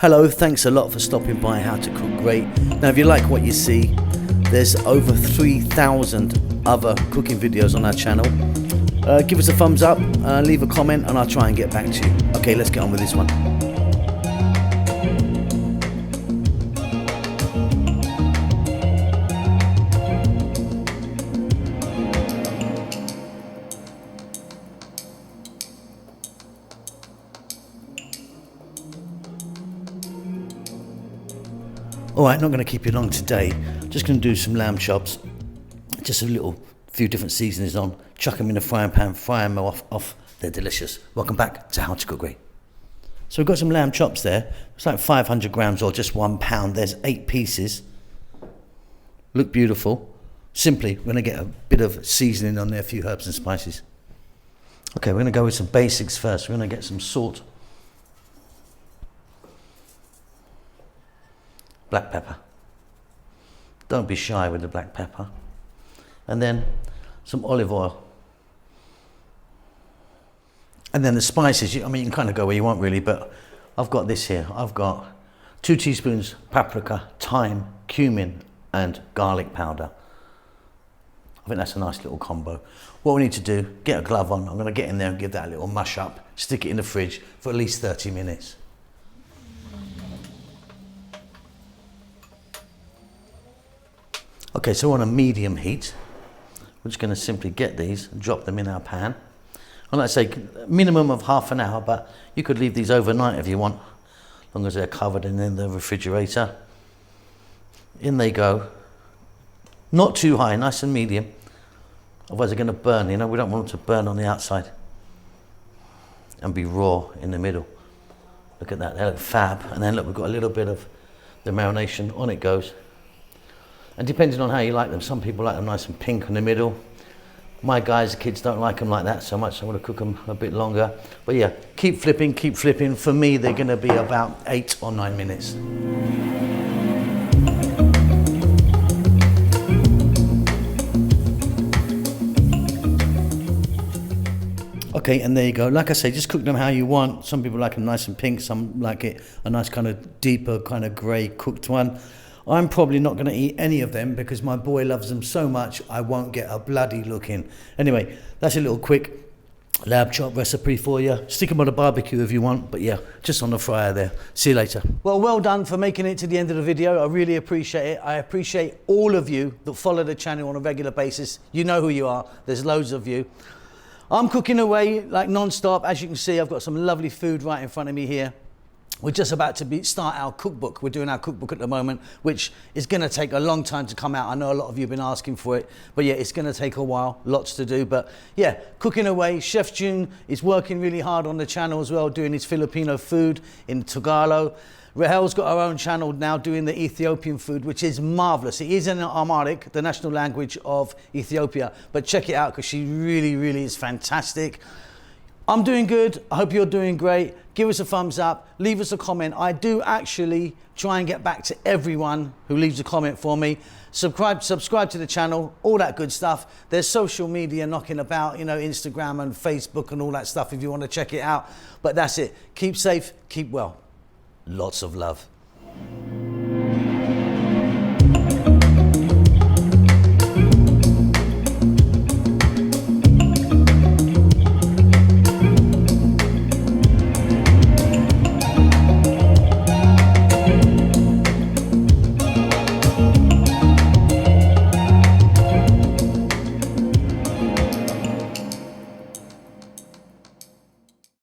Hello, thanks a lot for stopping by How to Cook Great. Now if you like what you see, there's over 3,000 other cooking videos on our channel. Give us a thumbs up, leave a comment, and I'll try and get back to you. Okay, let's get on with this one. Alright, not going to keep you long today. Just going to do some lamb chops. Just a few different seasonings on. Chuck them in the frying pan, fry them off. They're delicious. Welcome back to How to Cook Great. So we've got some lamb chops there. It's like 500 grams or just 1 pound. There's 8 pieces. Look beautiful. Simply, we're going to get a bit of seasoning on there, a few herbs and spices. Okay, we're going to go with some basics first. We're going to get some salt. Black pepper. Don't be shy with the black pepper. And then some olive oil. And then the spices, I mean, you can kind of go where you want really, but I've got this here. I've got 2 teaspoons paprika, thyme, cumin, and garlic powder. I think that's a nice little combo. What we need to do, get a glove on. I'm going to get in there and give that a little mush up, stick it in the fridge for at least 30 minutes. Okay, so we're on a medium heat. We're just going to simply get these and drop them in our pan. And like I say, minimum of half an hour, but you could leave these overnight if you want, as long as they're covered in the refrigerator. In they go. Not too high, nice and medium. Otherwise they're going to burn, you know, we don't want them to burn on the outside and be raw in the middle. Look at that, they look fab. And then look, we've got a little bit of the marination, on it goes. And depending on how you like them, some people like them nice and pink in the middle. My guys, the kids don't like them like that so much, so I'm going to cook them a bit longer. But yeah, keep flipping, keep flipping. For me, they're going to be about 8 or 9 minutes. Okay, and there you go. Like I say, just cook them how you want. Some people like them nice and pink, some like it a nice kind of deeper, kind of grey cooked one. I'm probably not going to eat any of them because my boy loves them so much I won't get a bloody look in. Anyway, that's a little quick lamb chop recipe for you. Stick them on a barbecue if you want, but yeah, just on the fryer there. See you later. Well done for making it to the end of the video. I really appreciate it. I appreciate all of you that follow the channel on a regular basis. You know who you are. There's loads of you. I'm cooking away like non-stop. As you can see, I've got some lovely food right in front of me here. We're just about to start our cookbook. We're doing our cookbook at the moment, which is going to take a long time to come out. I know a lot of you have been asking for it, but yeah, it's going to take a while, lots to do. But yeah, cooking away. Chef June is working really hard on the channel as well, doing his Filipino food in Tagalog. Rahel's got her own channel now doing the Ethiopian food, which is marvelous. It is in Amharic, the national language of Ethiopia, but check it out because she really is fantastic. I'm doing good. I hope you're doing great. Give us a thumbs up. Leave us a comment. I do actually try and get back to everyone who leaves a comment for me. Subscribe to the channel, all that good stuff. There's social media knocking about, you know, Instagram and Facebook and all that stuff if you want to check it out. But that's it. Keep safe, keep well. Lots of love.